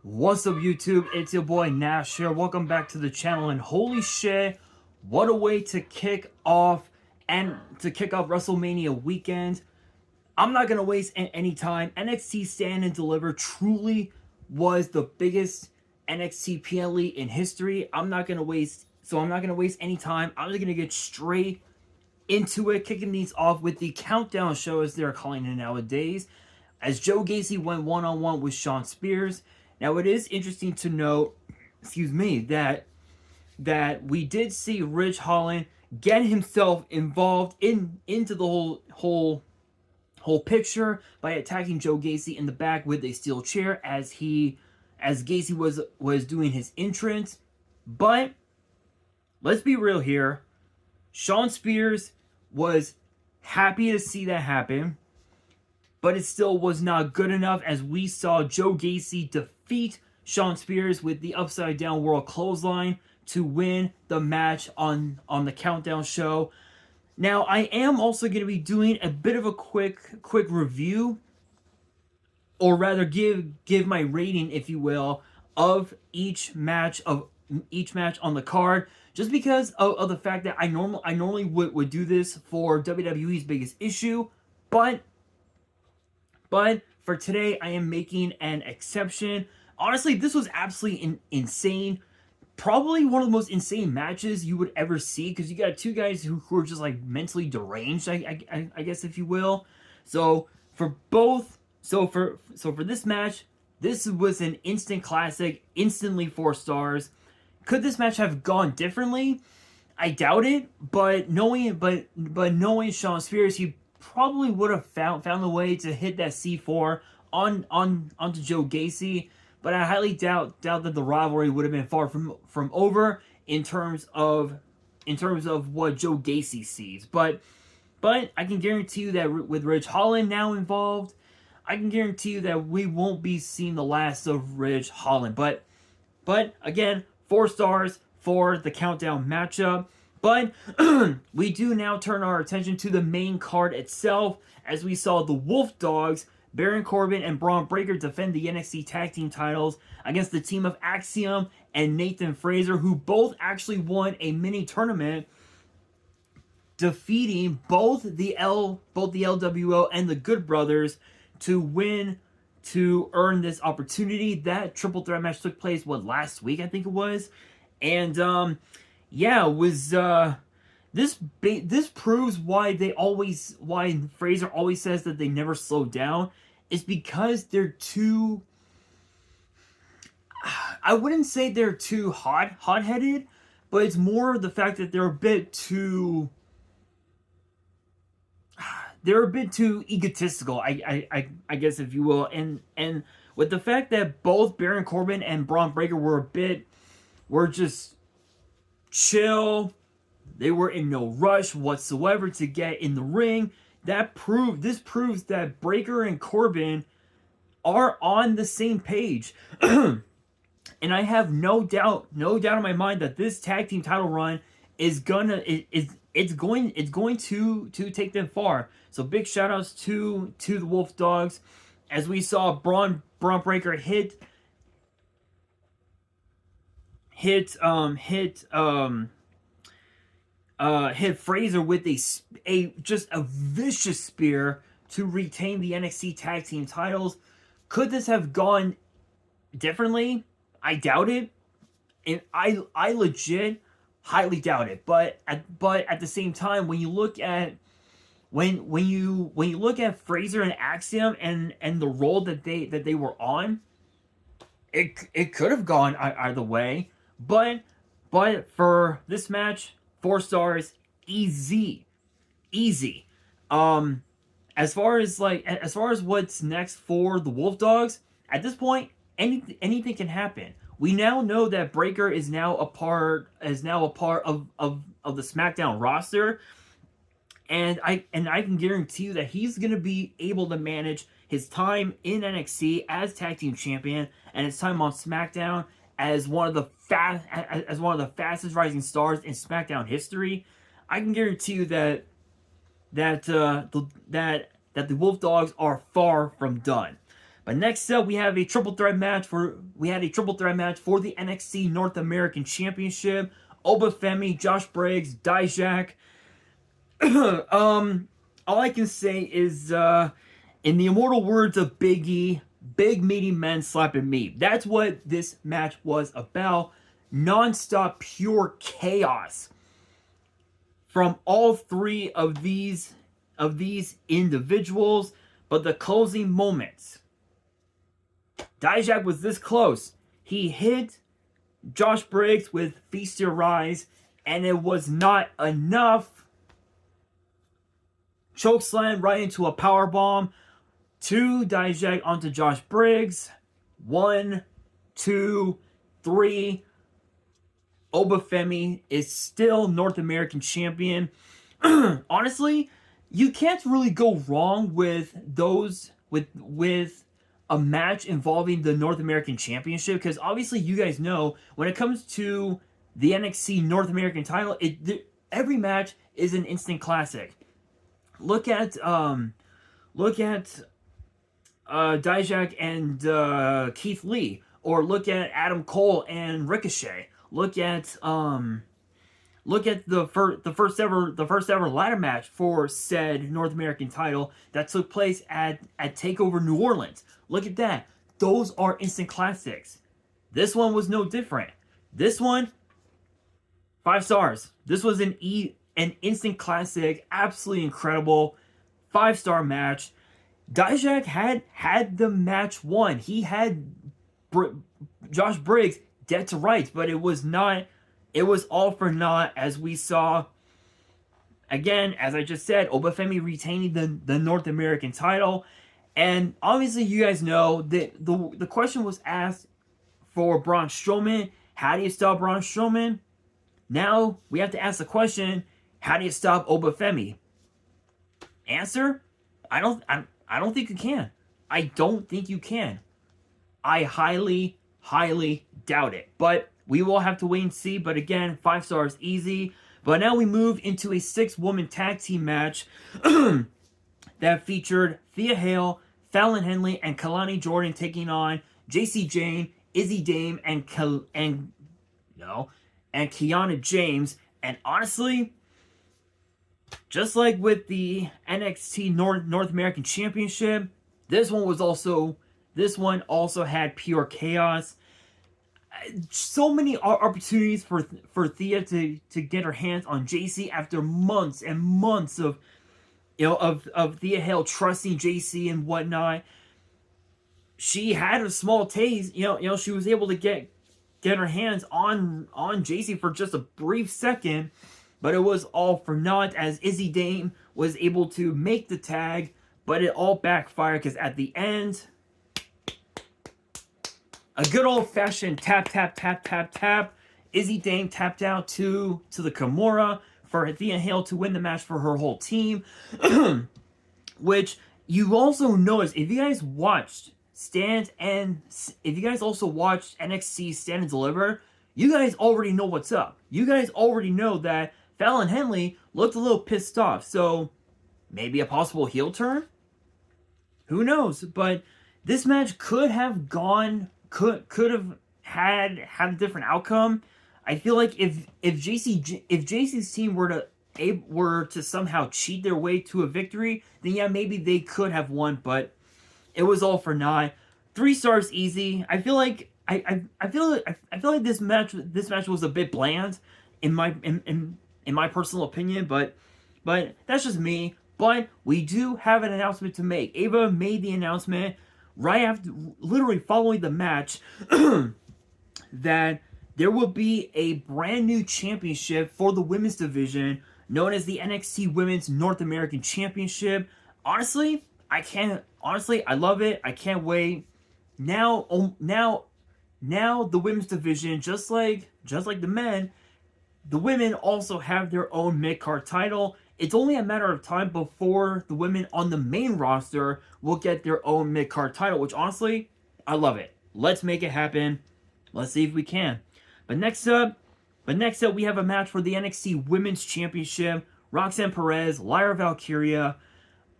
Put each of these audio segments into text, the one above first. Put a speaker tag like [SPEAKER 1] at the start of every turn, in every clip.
[SPEAKER 1] What's up, YouTube? It's your boy Nash here. Welcome back to the channel. And holy shit, what a way to kick off WrestleMania weekend. I'm not gonna waste any time. NXT Stand and Deliver truly was the biggest NXT PLE in history. I'm not gonna waste any time. I'm just gonna get straight into it, kicking these off with the countdown show, as they're calling it nowadays, as Joe Gacy went one-on-one with Shawn Spears. Now, it is interesting to note, that we did see Ridge Holland get himself involved into the whole picture by attacking Joe Gacy in the back with a steel chair as Gacy was doing his entrance. But let's be real here. Shawn Spears was happy to see that happen, but it still was not good enough, as we saw Joe Gacy defeat Shawn Spears with the upside down world clothesline to win the match on the countdown show. Now, I am also going to be doing a bit of a quick review, or rather give my rating, if you will, of each match on the card, just because of the fact that I normally would do this for WWE's biggest issue, but for today, I am making an exception. Honestly, this was absolutely insane. Probably one of the most insane matches you would ever see, because you got two guys who are just like mentally deranged, I guess, if you will. So for this match, this was an instant classic, instantly 4 stars. Could this match have gone differently? I doubt it, but knowing Shawn Spears, he probably would have found a way to hit that C4 onto Joe Gacy, but I highly doubt that the rivalry would have been far from over in terms of what Joe Gacy sees. But I can guarantee you that with Ridge Holland now involved, I can guarantee you that we won't be seeing the last of Ridge Holland. But again, 4 stars for the countdown matchup. But we do now turn our attention to the main card itself, as we saw the Wolf Dogs, Baron Corbin and Braun Breaker, defend the NXT Tag Team titles against the team of Axiom and Nathan Frazer, who both actually won a mini tournament, defeating both the LWO and the Good Brothers to earn this opportunity. That triple threat match took place last week, I think it was, and yeah, it was this proves why Fraser always says that they never slow down. Is because they're too, I wouldn't say they're too hot-headed, but it's more the fact that they're a bit too egotistical, I guess, if you will, and with the fact that both Baron Corbin and Braun Breaker were just chill. They were in no rush whatsoever to get in the ring. This proves that Breaker and Corbin are on the same page. And I have no doubt in my mind that this tag team title run is going to take them far. So big shout outs to the Wolf Dogs, as we saw Braun Breaker hit Frazer with a vicious spear to retain the NXT Tag Team titles. Could this have gone differently? I doubt it. And I legit highly doubt it. But at the same time, when you look at Frazer and Axiom and the role that they were on, it could have gone either way. But for this match, 4 stars, easy. As far as what's next for the Wolf Dogs, at this point, anything can happen. We now know that Breaker is now a part of the SmackDown roster, and I can guarantee you that he's gonna be able to manage his time in NXT as tag team champion and his time on SmackDown as one of the fastest rising stars in SmackDown history. I can guarantee you that the Wolf Dogs are far from done. But next up, we had a triple threat match for the NXT North American Championship. Obafemi, Josh Briggs, Dijak. All I can say is, in the immortal words of Big E, big meaty men slapping me. That's what this match was about. Non-stop pure chaos from all three of these individuals. But the closing moments, Dijak was this close. He hit Josh Briggs with Feast Your Eyes, and it was not enough. Chokeslam right into a powerbomb. 2 Dijak onto Josh Briggs. 1, 2, 3. Obafemi is still North American champion. Honestly, you can't really go wrong with those with a match involving the North American Championship, because obviously you guys know when it comes to the NXT North American title, every match is an instant classic. Look at Dijak and Keith Lee, or look at Adam Cole and Ricochet. Look at the first ever ladder match for said North American title that took place at TakeOver New Orleans. Look at that. Those are instant classics. This one was no different. This one, 5 stars. This was an instant classic, absolutely incredible, 5-star match. Dijak had the match won. He had Josh Briggs dead to rights, but it was all for naught, as we saw. Again, as I just said, Obafemi retaining the North American title. And obviously you guys know that the question was asked for Braun Strowman. How do you stop Braun Strowman? Now we have to ask the question, how do you stop Obafemi? Answer, I don't think you can. I don't think you can. I highly doubt it. But we will have to wait and see. But again, 5 stars easy. But now we move into a 6-woman tag team match that featured Thea Hale, Fallon Henley, and Kalani Jordan taking on JC Jane, Izzy Dame, and Kiana James. And honestly, just like with the NXT North American Championship, this one also had pure chaos. So many opportunities for Thea to get her hands on JC after months and months of Thea Hale trusting JC and whatnot. She had a small taste. She was able to get her hands on JC for just a brief second, but it was all for naught, as Izzy Dame was able to make the tag, but it all backfired, because at the end, a good old-fashioned tap. Izzy Dame tapped out to the Kimura for Thea Hale to win the match for her whole team. Which you also noticed, if you guys also watched NXT Stand and Deliver, you guys already know what's up. You guys already know that Fallon Henley looked a little pissed off. So maybe a possible heel turn? Who knows? But this match could have had a different outcome. I feel like if JC's team were to somehow cheat their way to a victory, then yeah, maybe they could have won, but it was all for naught. 3 stars easy. I feel like this match was a bit bland in my personal opinion, but that's just me. But we do have an announcement to make. Ava made the announcement right after, literally following the match, that there will be a brand new championship for the women's division known as the NXT Women's North American Championship. Honestly, I love it. I can't wait. Now the women's division, just like the men, the women also have their own mid-card title. It's only a matter of time before the women on the main roster will get their own mid-card title, which honestly, I love it. Let's make it happen. Let's see if we can. But next up, we have a match for the NXT Women's Championship. Roxanne Perez, Lyra Valkyria.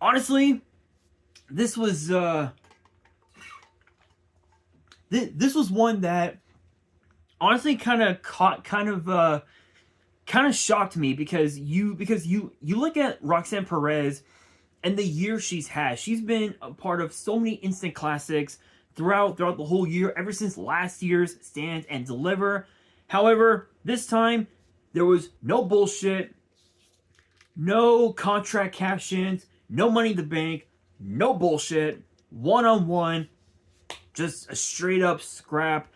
[SPEAKER 1] Honestly, this was this was one that honestly kind of shocked me, because you look at Roxanne Perez and the year she's had. She's been a part of so many instant classics throughout the whole year, ever since last year's Stand and Deliver. However, this time there was no bullshit, no contract cash-ins, no Money in the Bank, no bullshit, one-on-one, just a straight-up scrap.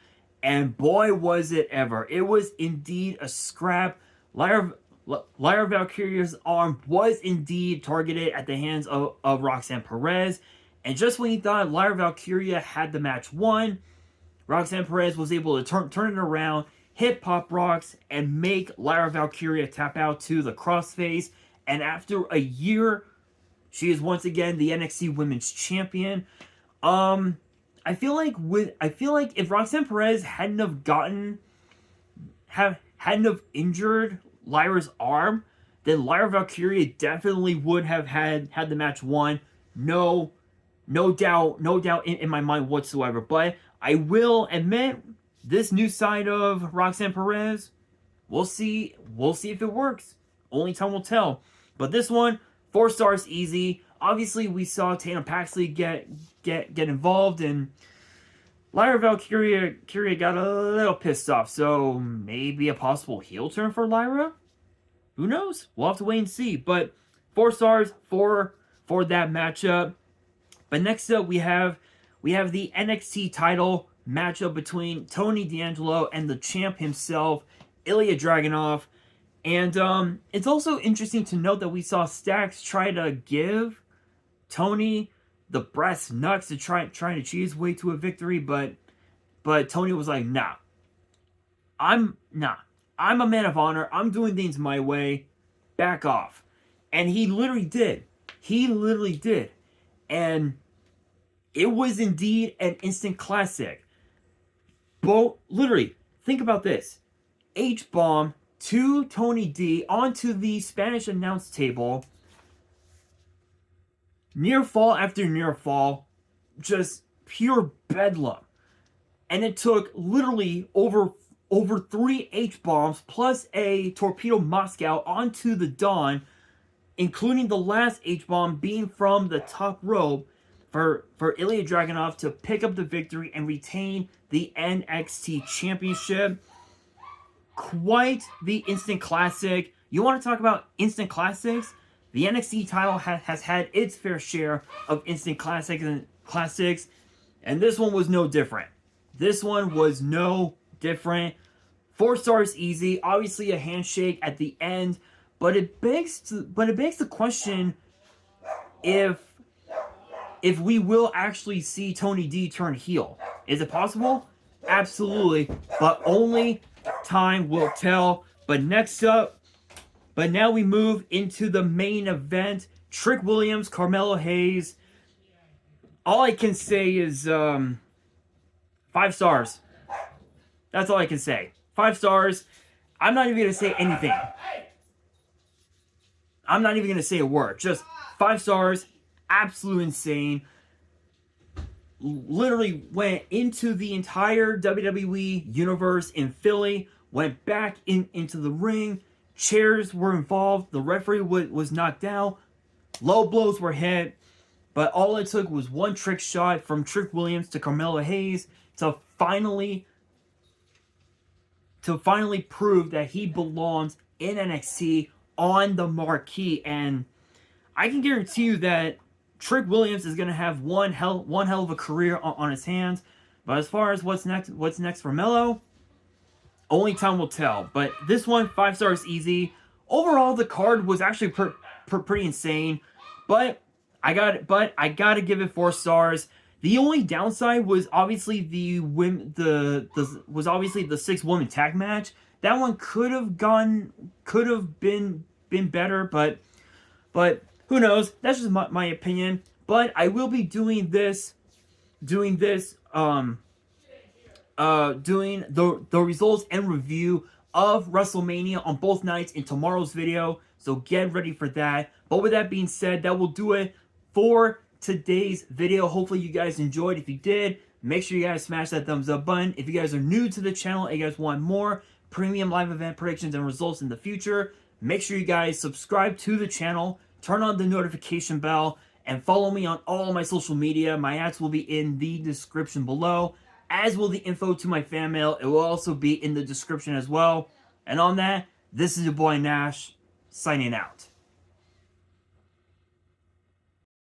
[SPEAKER 1] And boy, was it ever. It was indeed a scrap. Lyra Valkyria's arm was indeed targeted at the hands of Roxanne Perez. And just when you thought Lyra Valkyria had the match won, Roxanne Perez was able to turn it around, hit Pop Rocks, and make Lyra Valkyria tap out to the crossface. And after a year, she is once again the NXT Women's Champion. I feel like if Roxanne Perez hadn't have injured Lyra's arm, then Lyra Valkyria definitely would have had the match won. No doubt in my mind whatsoever. But I will admit, this new side of Roxanne Perez, we'll see if it works. Only time will tell. But this one, 4 stars easy. Obviously, we saw Tatum Paxley get involved, and Lyra Valkyria got a little pissed off. So maybe a possible heel turn for Lyra? Who knows? We'll have to wait and see. But 4 stars for that matchup. But next up, we have the NXT title matchup between Tony D'Angelo and the champ himself, Ilya Dragunov. And it's also interesting to note that we saw Stacks try to give Tony the brass knucks to try and achieve his way to a victory, but Tony was like, nah. I'm a man of honor. I'm doing things my way. Back off. And he literally did. And it was indeed an instant classic. Literally, think about this. H-bomb to Tony D onto the Spanish announce table. Near fall after near fall. Just pure bedlam. And it took literally over 3 H-bombs plus a Torpedo Moscow onto the Dawn, including the last H-bomb being from the top rope for Ilya Dragunov to pick up the victory and retain the NXT Championship. Quite the instant classic. You want to talk about instant classics? The NXT title has had its fair share of instant classics, and this one was no different. 4 stars easy. Obviously a handshake at the end, but it begs the question if we will actually see Tony D turn heel. Is it possible? Absolutely, but only time will tell. But now we move into the main event. Trick Williams, Carmelo Hayes. All I can say is 5 stars. That's all I can say. 5 stars. I'm not even going to say anything. I'm not even going to say a word. Just 5 stars. Absolute insane. Literally went into the entire WWE universe in Philly. Went back into the ring. Chairs were involved. The referee was knocked out. Low blows were hit. But all it took was one trick shot from Trick Williams to Carmelo Hayes to finally prove that he belongs in NXT on the marquee. And I can guarantee you that Trick Williams is going to have one hell of a career on his hands. But as far as what's next for Melo, only time will tell. But this one, 5 stars easy. Overall, the card was actually pretty insane. But I gotta give it 4 stars. The only downside was obviously the 6-woman tag match. That one could have been better, but who knows? That's just my opinion. But I will be doing the results and review of WrestleMania on both nights in tomorrow's video. So get ready for that. But with that being said, that will do it for today's video. Hopefully you guys enjoyed. If you did, make sure you guys smash that thumbs up button. If you guys are new to the channel and you guys want more premium live event predictions and results in the future, make sure you guys subscribe to the channel, turn on the notification bell, and follow me on all my social media. My ads will be in the description below, as will the info to my fan mail. It will also be in the description as well. And on that, this is your boy Nash, signing out.